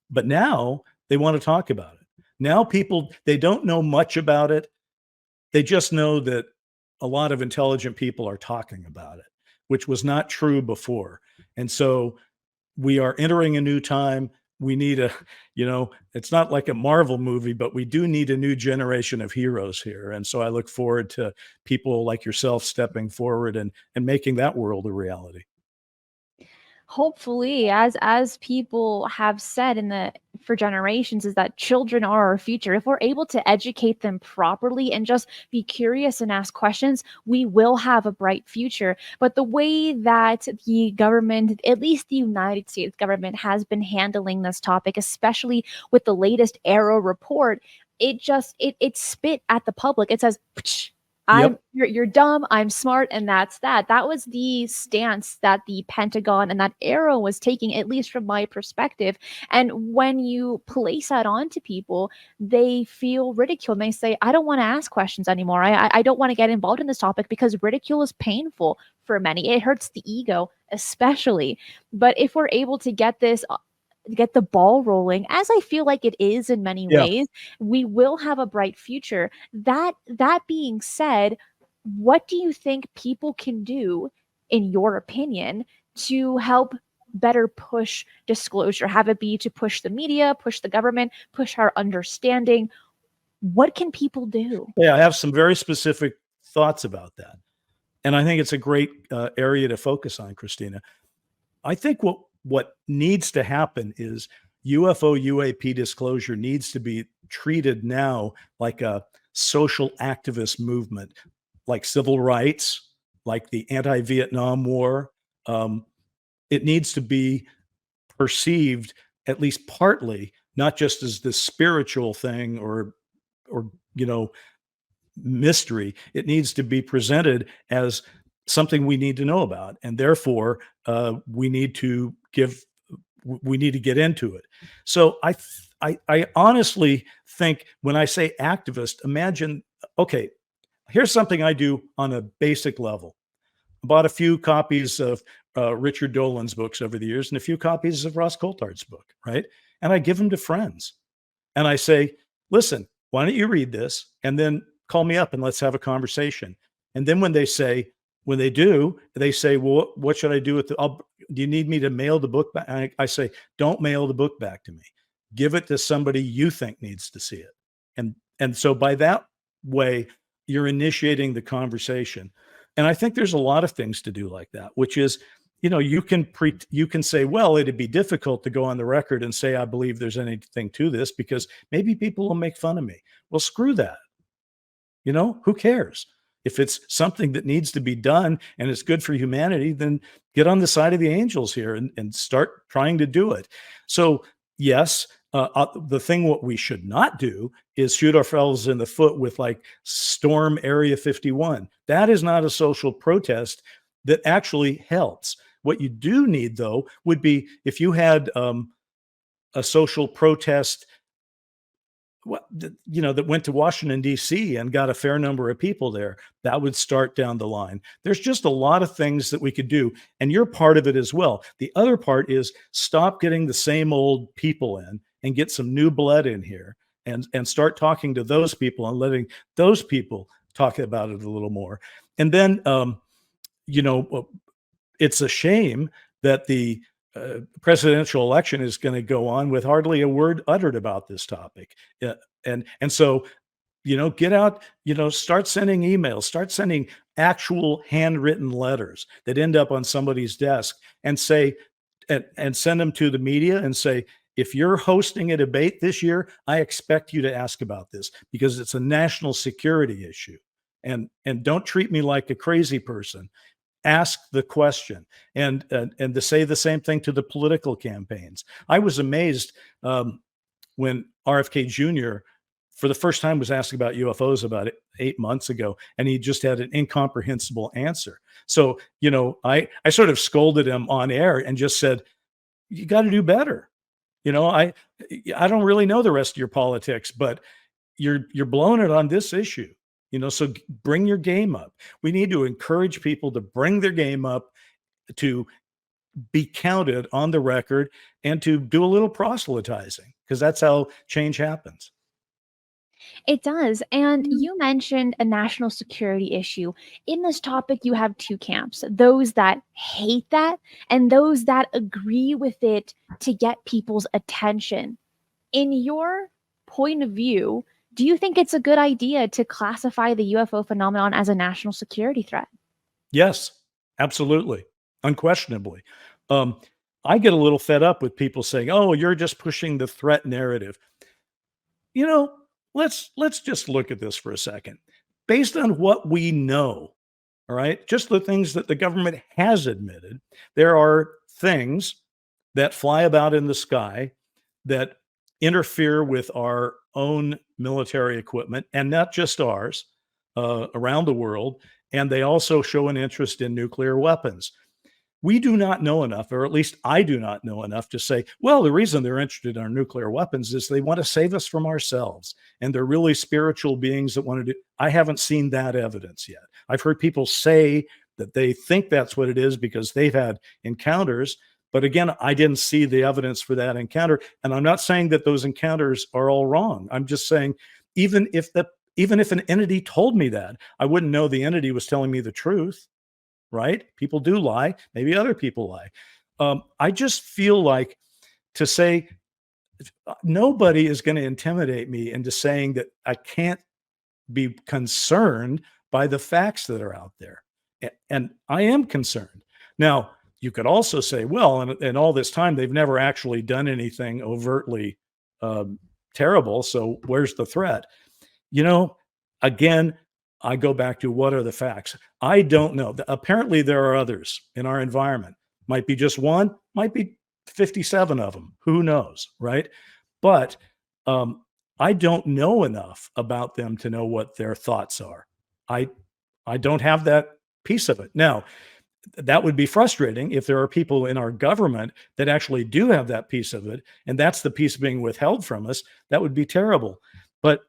[SPEAKER 1] But now they want to talk about it. Now people, they don't know much about it. They just know that a lot of intelligent people are talking about it, which was not true before. And so we are entering a new time. We need it's not like a Marvel movie, but we do need a new generation of heroes here. And so I look forward to people like yourself stepping forward and making that world a reality.
[SPEAKER 2] Hopefully, as people have said for generations, is that children are our future. If we're able to educate them properly and just be curious and ask questions, we will have a bright future. But the way that the government, at least the United States government, has been handling this topic, especially with the latest Arrow report, it spit at the public. It says,
[SPEAKER 1] Yep.
[SPEAKER 2] you're dumb, I'm smart, and that's that. That was the stance that the Pentagon and that Arrow was taking, at least from my perspective. And when you place that onto people, they feel ridiculed. And they say, I don't want to ask questions anymore. I don't want to get involved in this topic because ridicule is painful for many. It hurts the ego, especially. But if we're able to get the ball rolling, as I feel like it is in many
[SPEAKER 1] Yeah.
[SPEAKER 2] ways, we will have a bright future. That being said, what do you think people can do, in your opinion, to help better push disclosure? Have it be to push the media, push the government, push our understanding? What can people do?
[SPEAKER 1] Yeah, I have some very specific thoughts about that. And I think it's a great area to focus on, Christina. I think what needs to happen is UFO UAP disclosure needs to be treated now like a social activist movement, like civil rights, like the anti-Vietnam War. It needs to be perceived, at least partly, not just as this spiritual thing or you know mystery. It needs to be presented as something we need to know about, and therefore we need to get into it. So I honestly think when I say activist, imagine, okay, here's something I do on a basic level. I bought a few copies of Richard Dolan's books over the years and a few copies of Ross Coulthard's book, right? And I give them to friends. And I say, listen, why don't you read this and then call me up and let's have a conversation. And then when they do, they say, well, what should I do with do you need me to mail the book back? I say, don't mail the book back to me. Give it to somebody you think needs to see it. And so by that way, you're initiating the conversation. And I think there's a lot of things to do like that, which is, you can say, well, it'd be difficult to go on the record and say, I believe there's anything to this because maybe people will make fun of me. Well, screw that. Who cares? If it's something that needs to be done and it's good for humanity, then get on the side of the angels here and start trying to do it. So yes, the thing what we should not do is shoot ourselves in the foot with like storm Area 51. That is not a social protest that actually helps. What you do need, though, would be if you had a social protest that went to Washington, D.C. and got a fair number of people there, that would start down the line. There's just a lot of things that we could do, and you're part of it as well. The other part is stop getting the same old people in and get some new blood in here and start talking to those people and letting those people talk about it a little more. And then, it's a shame that the presidential election is going to go on with hardly a word uttered about this topic. And so, get out, start sending emails, start sending actual handwritten letters that end up on somebody's desk and say, and send them to the media and say, if you're hosting a debate this year, I expect you to ask about this because it's a national security issue. And don't treat me like a crazy person. Ask the question and to say the same thing to the political campaigns. I was amazed when RFK Jr. for the first time was asked about UFOs about 8 months ago, and he just had an incomprehensible answer. So, I sort of scolded him on air and just said, you got to do better. I don't really know the rest of your politics, but you're blowing it on this issue. So bring your game up. We need to encourage people to bring their game up, to be counted on the record, and to do a little proselytizing, because that's how change happens.
[SPEAKER 2] It does. And you mentioned a national security issue. In this topic, you have two camps, those that hate that and those that agree with it to get people's attention. In your point of view, do you think it's a good idea to classify the UFO phenomenon as a national security threat?
[SPEAKER 1] Yes, absolutely. Unquestionably. I get a little fed up with people saying, "Oh, you're just pushing the threat narrative." You know, let's just look at this for a second. Based on what we know, all right, just the things that the government has admitted, there are things that fly about in the sky that interfere with our own military equipment, and not just ours, around the world. And they also show an interest in nuclear weapons. We do not know enough, or at least I do not know enough to say, well, the reason they're interested in our nuclear weapons is they want to save us from ourselves. And they're really spiritual beings that want to do. I haven't seen that evidence yet. I've heard people say that they think that's what it is because they've had encounters. But again, I didn't see the evidence for that encounter. And I'm not saying that those encounters are all wrong. I'm just saying, even if an entity told me that, I wouldn't know the entity was telling me the truth. Right? People do lie. Maybe other people lie. I just feel like to say nobody is going to intimidate me into saying that I can't be concerned by the facts that are out there. And I am concerned. Now, you could also say, well, in all this time, they've never actually done anything overtly terrible. So where's the threat? Again, I go back to what are the facts? I don't know. Apparently, there are others in our environment. Might be just one, might be 57 of them. Who knows, right? But I don't know enough about them to know what their thoughts are. I don't have that piece of it. Now, that would be frustrating if there are people in our government that actually do have that piece of it, and that's the piece being withheld from us. That would be terrible. But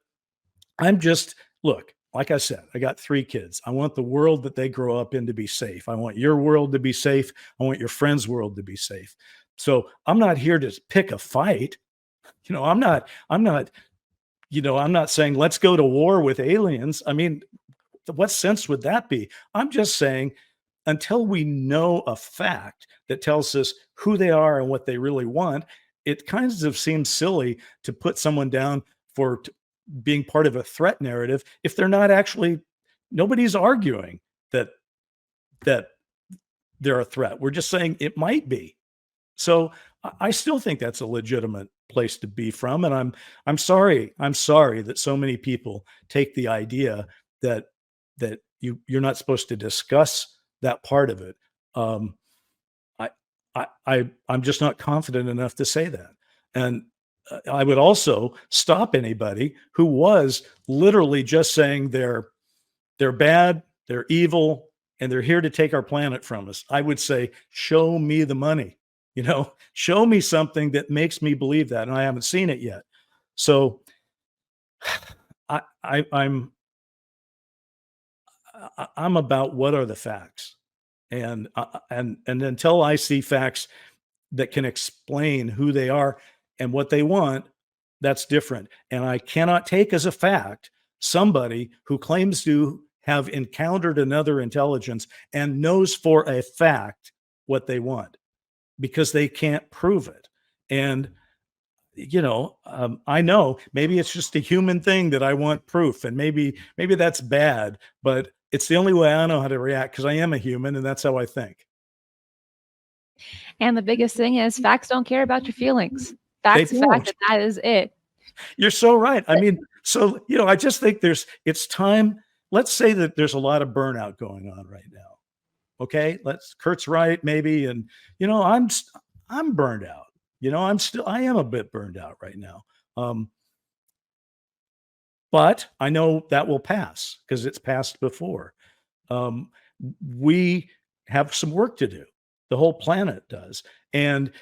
[SPEAKER 1] look, like I said, I got 3 kids. I want the world that they grow up in to be safe. I want your world to be safe. I want your friends' world to be safe. So I'm not here to pick a fight. I'm not saying let's go to war with aliens. I mean, what sense would that be? I'm just saying until we know a fact that tells us who they are and what they really want, it kind of seems silly to put someone down for being part of a threat narrative if they're not actually. Nobody's arguing that they're a threat. We're just saying it might be. So I still think that's a legitimate place to be from. And I'm sorry that so many people take the idea that you're not supposed to discuss that part of it. I'm just not confident enough to say that. And I would also stop anybody who was literally just saying they're bad, they're evil, and they're here to take our planet from us. I would say, show me the money, show me something that makes me believe that. And I haven't seen it yet. So I'm about what are the facts, and until I see facts that can explain who they are and what they want, that's different. And I cannot take as a fact somebody who claims to have encountered another intelligence and knows for a fact what they want, because they can't prove it. And I know maybe it's just a human thing that I want proof, and maybe that's bad, but it's the only way I know how to react, because I am a human and that's how I think.
[SPEAKER 2] And the biggest thing is facts don't care about your feelings. Facts, fact, that is it.
[SPEAKER 1] You're so right. I mean, so, I just think it's time. Let's say that there's a lot of burnout going on right now. Okay. Kurt's right, maybe. And, I'm burned out. I am a bit burned out right now. But I know that will pass because it's passed before. We have some work to do. The whole planet does. And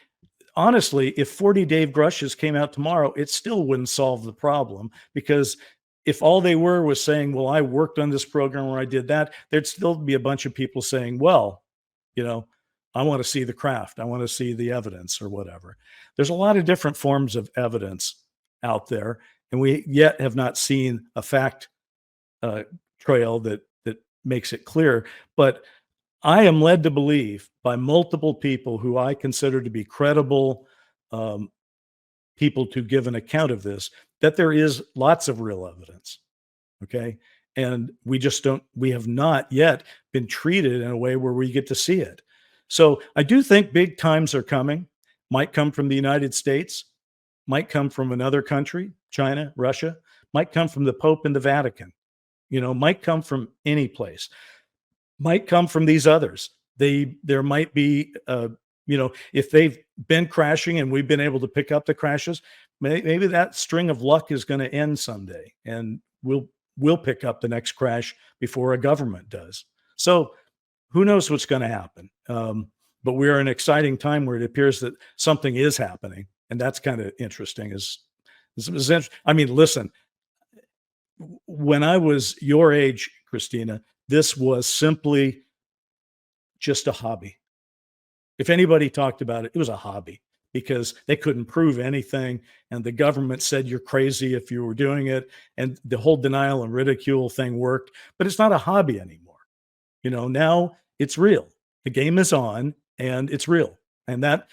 [SPEAKER 1] honestly, if 40 Dave Grusches came out tomorrow, it still wouldn't solve the problem, because if all they were was saying, well, I worked on this program or I did that, there'd still be a bunch of people saying, well, I want to see the craft. I want to see the evidence or whatever. There's a lot of different forms of evidence out there, and we yet have not seen a fact trail that makes it clear. But I am led to believe by multiple people who I consider to be credible people to give an account of this, that there is lots of real evidence. Okay. And we have not yet been treated in a way where we get to see it. So I do think big times are coming. Might come from the United States, might come from another country, China, Russia, might come from the Pope and the Vatican, might come from any place, might come from these others. There might be, if they've been crashing and we've been able to pick up the crashes, maybe that string of luck is going to end someday, and we'll pick up the next crash before a government does. So who knows what's going to happen? But we're in an exciting time where it appears that something is happening, and that's kind of interesting. I mean, listen, when I was your age, Christina, this was simply just a hobby. If anybody talked about it, it was a hobby because they couldn't prove anything, and the government said you're crazy if you were doing it, and the whole denial and ridicule thing worked. But it's not a hobby anymore. Now it's real. The game is on, and it's real, and that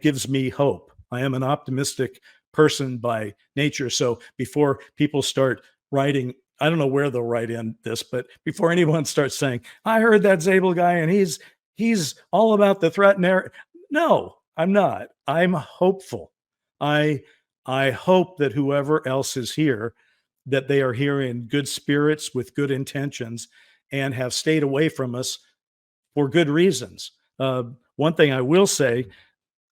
[SPEAKER 1] gives me hope. I am an optimistic person by nature. So before people start writing, I don't know where they'll write in this, but before anyone starts saying, I heard that Zabel guy and he's all about the threat narrative. No, I'm not. I'm hopeful. I hope that whoever else is here, that they are here in good spirits with good intentions and have stayed away from us for good reasons. One thing I will say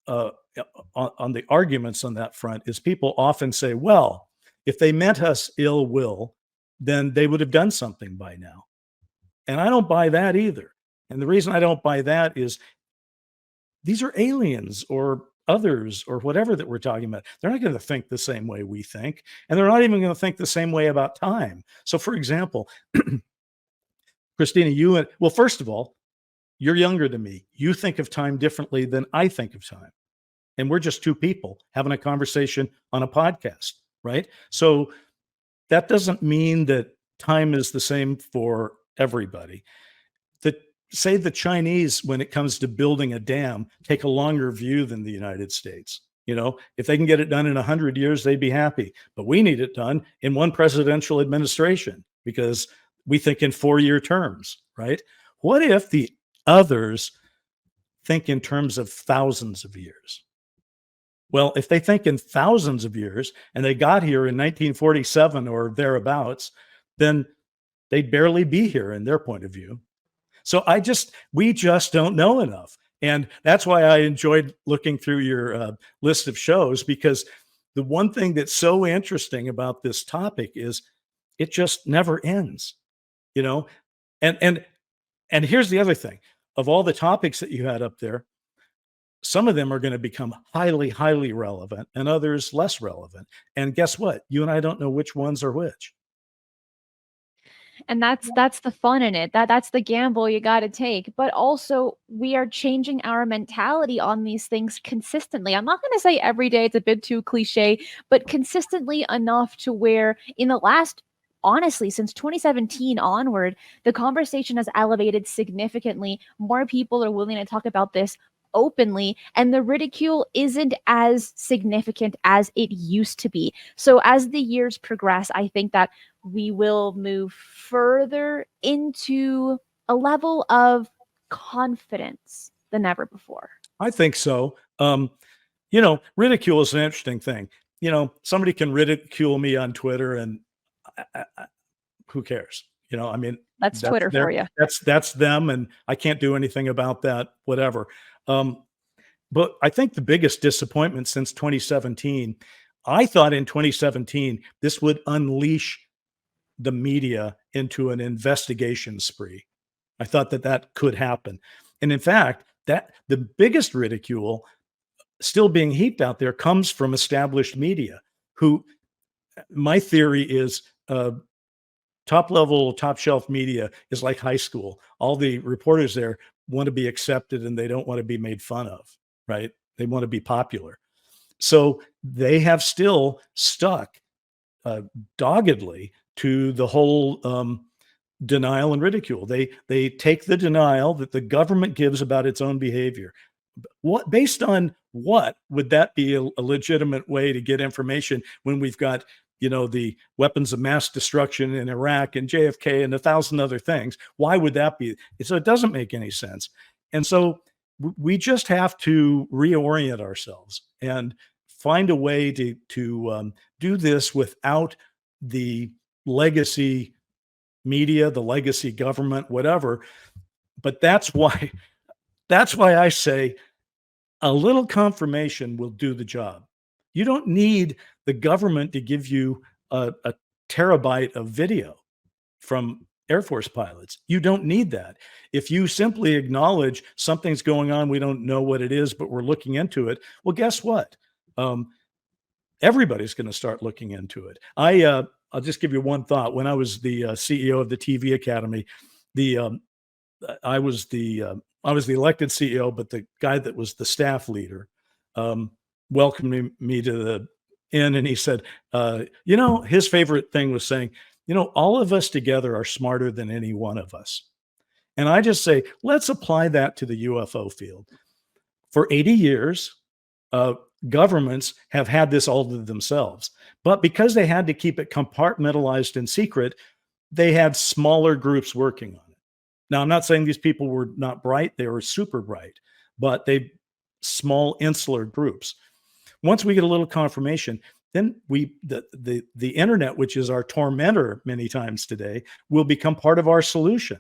[SPEAKER 1] on the arguments on that front is people often say, well, if they meant us ill will, then they would have done something by now. And I don't buy that either. And the reason I don't buy that is these are aliens or others or whatever that we're talking about. They're not going to think the same way we think. And they're not even going to think the same way about time. So for example, Christina, well, first of all, you're younger than me. You think of time differently than I think of time. And we're just two people having a conversation on a podcast, right? So that doesn't mean that time is the same for everybody. Say the Chinese, when it comes to building a dam, take a longer view than the United States. If they can get it done in 100 years, they'd be happy. But we need it done in one presidential administration because we think in 4-year terms, right? What if the others think in terms of thousands of years? Well, if they think in thousands of years and they got here in 1947 or thereabouts, then they'd barely be here in their point of view. So we just don't know enough. And that's why I enjoyed looking through your list of shows, because the one thing that's so interesting about this topic is it just never ends, and here's the other thing. Of all the topics that you had up there, some of them are going to become highly, highly relevant and others less relevant. And guess what? You and I don't know which ones are which.
[SPEAKER 2] And that's the fun in it. That's the gamble you got to take. But also, we are changing our mentality on these things consistently. I'm not going to say every day, it's a bit too cliche, but consistently enough to where in the last, honestly, since 2017 onward, the conversation has elevated significantly. More people are willing to talk about this openly, and the ridicule isn't as significant as it used to be. So as the years progress, I think that we will move further into a level of confidence than ever before.
[SPEAKER 1] I think so. Ridicule is an interesting thing. Somebody can ridicule me on Twitter and who cares?
[SPEAKER 2] That's Twitter for you.
[SPEAKER 1] That's them, and I can't do anything about that, whatever. But I think the biggest disappointment since 2017, I thought in 2017, this would unleash the media into an investigation spree. I thought that could happen. And in fact, that the biggest ridicule still being heaped out there comes from established media, who, my theory is, top level, top shelf media is like high school. All the reporters there want to be accepted and they don't want to be made fun of, right? They want to be popular. So they have still stuck doggedly to the whole denial and ridicule. They take the denial that the government gives about its own behavior. Based on what would that be a legitimate way to get information when we've got the weapons of mass destruction in Iraq and JFK and 1,000 other things? Why would that be? So it doesn't make any sense. And so we just have to reorient ourselves and find a way to do this without the legacy media, the legacy government, whatever. But that's why I say a little confirmation will do the job. You don't need the government to give you a terabyte of video from Air Force pilots. You don't need that. If you simply acknowledge something's going on, we don't know what it is, but we're looking into it. Well, guess what? Everybody's going to start looking into it. I'll just give you one thought. When I was the CEO of the TV Academy, I was the elected CEO, but the guy that was the staff leader welcomed me to the inn, and he said, his favorite thing was saying, all of us together are smarter than any one of us. And I just say, let's apply that to the UFO field. For 80 years, governments have had this all to themselves, but because they had to keep it compartmentalized and secret, they had smaller groups working on it. Now, I'm not saying these people were not bright. They were super bright, but small insular groups. Once we get a little confirmation, then the internet, which is our tormentor many times today, will become part of our solution,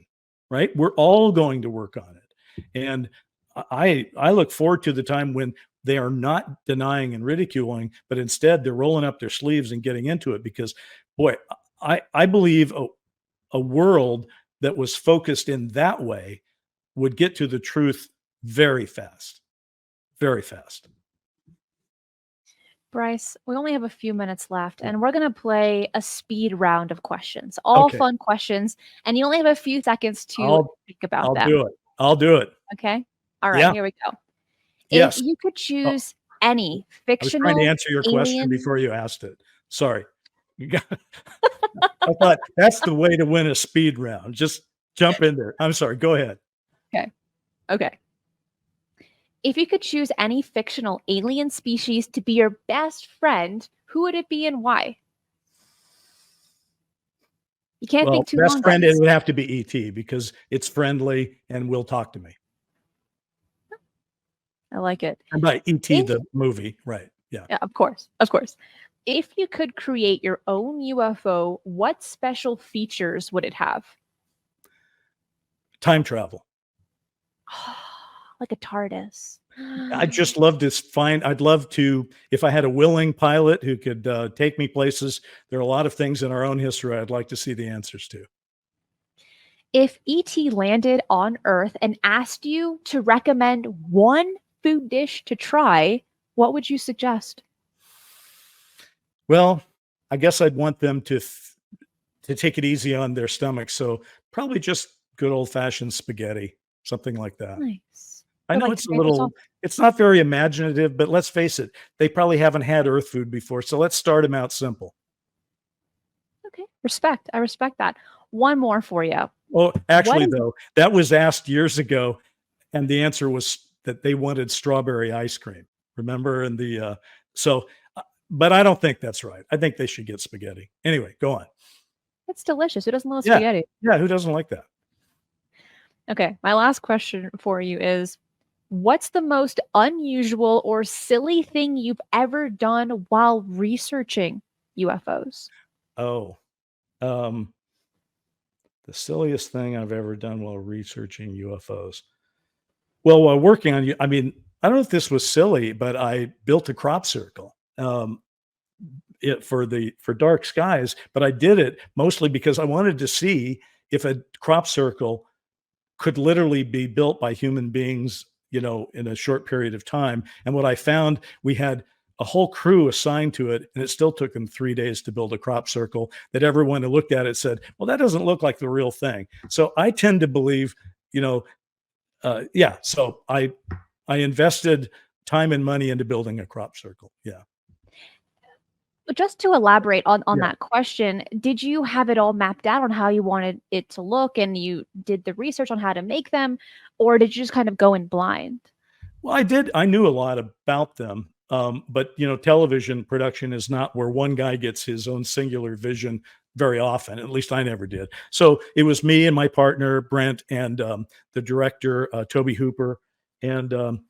[SPEAKER 1] right? We're all going to work on it. And I look forward to the time when they are not denying and ridiculing, but instead they're rolling up their sleeves and getting into it, because boy, I believe a world that was focused in that way would get to the truth very fast, very fast.
[SPEAKER 2] Bryce, we only have a few minutes left, and we're going to play a speed round of questions, all fun questions, and you only have a few seconds to think about them.
[SPEAKER 1] I'll do it.
[SPEAKER 2] Okay. All right, Here we go.
[SPEAKER 1] Yes.
[SPEAKER 2] If you could choose any fictional
[SPEAKER 1] I was trying to answer your question before you asked it. Sorry. I thought that's the way to win a speed round. Just jump in there. I'm sorry. Go ahead.
[SPEAKER 2] Okay. If you could choose any fictional alien species to be your best friend, who would it be and why? You can't think too long.
[SPEAKER 1] Best friend, it would have to be ET, because it's friendly and will talk to me.
[SPEAKER 2] I like it.
[SPEAKER 1] And by ET, the movie, right? Yeah,
[SPEAKER 2] of course. If you could create your own UFO, what special features would it have?
[SPEAKER 1] Time travel.
[SPEAKER 2] Like a TARDIS.
[SPEAKER 1] I'd just love to I'd love to, if I had a willing pilot who could take me places. There are a lot of things in our own history I'd like to see the answers to.
[SPEAKER 2] If ET landed on Earth and asked you to recommend one food dish to try, what would you suggest?
[SPEAKER 1] Well, I guess I'd want them to take it easy on their stomachs. So probably just good old-fashioned spaghetti, something like that.
[SPEAKER 2] Nice.
[SPEAKER 1] I know it's not very imaginative, but let's face it, they probably haven't had Earth food before. So let's start them out simple.
[SPEAKER 2] Okay. I respect that. One more for you.
[SPEAKER 1] Oh, actually, though, that was asked years ago, and the answer was that they wanted strawberry ice cream. Remember? And but I don't think that's right. I think they should get spaghetti. Anyway, go on.
[SPEAKER 2] It's delicious. Who doesn't love spaghetti?
[SPEAKER 1] Yeah, who doesn't like that?
[SPEAKER 2] Okay, my last question for you is, what's the most unusual or silly thing you've ever done while researching UFOs?
[SPEAKER 1] The silliest thing I've ever done while researching UFOs. Well, while working on I don't know if this was silly, but I built a crop circle for dark skies, but I did it mostly because I wanted to see if a crop circle could literally be built by human beings, in a short period of time. And what I found, we had a whole crew assigned to it, and it still took them 3 days to build a crop circle that everyone who looked at it said, well, that doesn't look like the real thing. So I tend to believe, so I invested time and money into building a crop circle. Yeah.
[SPEAKER 2] Just to elaborate on that question, did you have it all mapped out on how you wanted it to look, and you did the research on how to make them, or did you just kind of go in blind?
[SPEAKER 1] Well, I did. I knew a lot about them. But television production is not where one guy gets his own singular vision very often. At least I never did. So it was me and my partner, Brent, and the director, Toby Hooper. And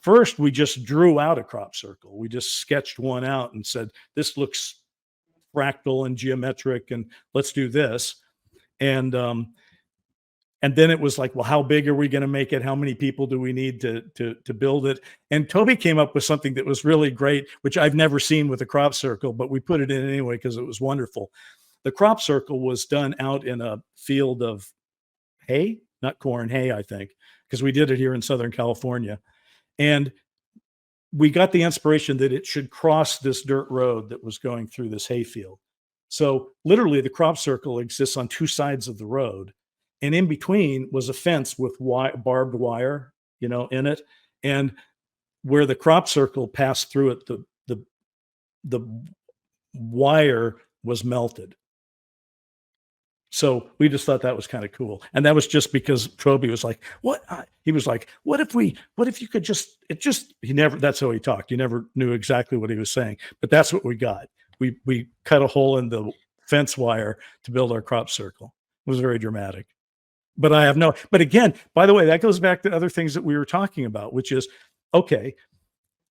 [SPEAKER 1] first we just drew out a crop circle. We just sketched one out and said, this looks fractal and geometric, and let's do this. And then it was like, well, how big are we going to make it? How many people do we need to build it? And Toby came up with something that was really great, which I've never seen with a crop circle, but we put it in anyway because it was wonderful. The crop circle was done out in a field of hay, not corn, hay, I think, because we did it here in Southern California. And we got the inspiration that it should cross this dirt road that was going through this hayfield. So literally the crop circle exists on two sides of the road. And in between was a fence with barbed wire, in it. And where the crop circle passed through it, the wire was melted. So we just thought that was kind of cool. And that was just because Toby was like, what? He was like, what if you could that's how he talked. You never knew exactly what he was saying, but that's what we got. We cut a hole in the fence wire to build our crop circle. It was very dramatic. But but again, by the way, that goes back to other things that we were talking about, which is, okay,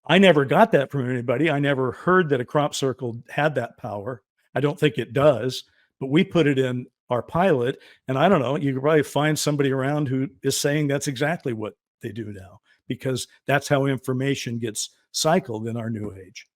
[SPEAKER 1] I never got that from anybody. I never heard that a crop circle had that power. I don't think it does, but we put it in our pilot, and I don't know, you could probably find somebody around who is saying that's exactly what they do now, because that's how information gets cycled in our new age.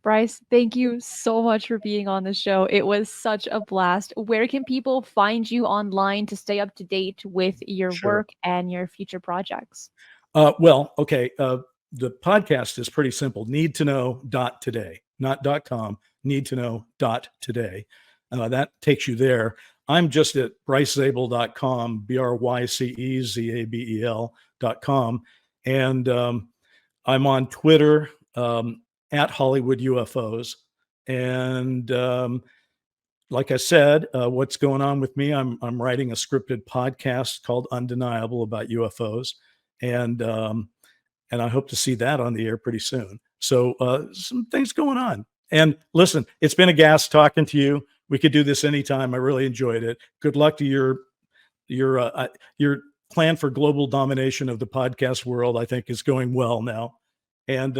[SPEAKER 2] Bryce, thank you so much for being on the show. It was such a blast. Where can people find you online to stay up to date with your work and your future projects?
[SPEAKER 1] Well, okay. The podcast is pretty simple. Needtoknow.today, not .com, needtoknow.today. That takes you there. I'm just at brycezabel.com, BRYCEZABEL.com. And I'm on Twitter at Hollywood UFOs. And like I said, what's going on with me? I'm writing a scripted podcast called Undeniable about UFOs. And I hope to see that on the air pretty soon. So some things going on. And listen, it's been a gas talking to you. We could do this anytime. I really enjoyed it. Good luck to your plan for global domination of the podcast world. I think is going well now. And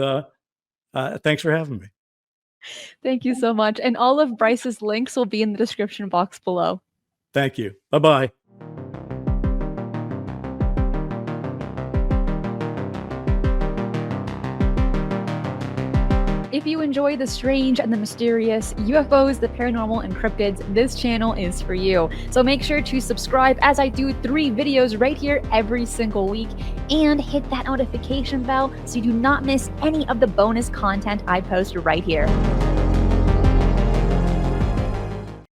[SPEAKER 1] thanks for having me.
[SPEAKER 2] Thank you so much. And all of Bryce's links will be in the description box below.
[SPEAKER 1] Thank you. Bye-bye.
[SPEAKER 2] If you enjoy the strange and the mysterious, UFOs, the paranormal, and cryptids, this channel is for you. So make sure to subscribe, as I do 3 videos right here every single week, and hit that notification bell so you do not miss any of the bonus content I post right here.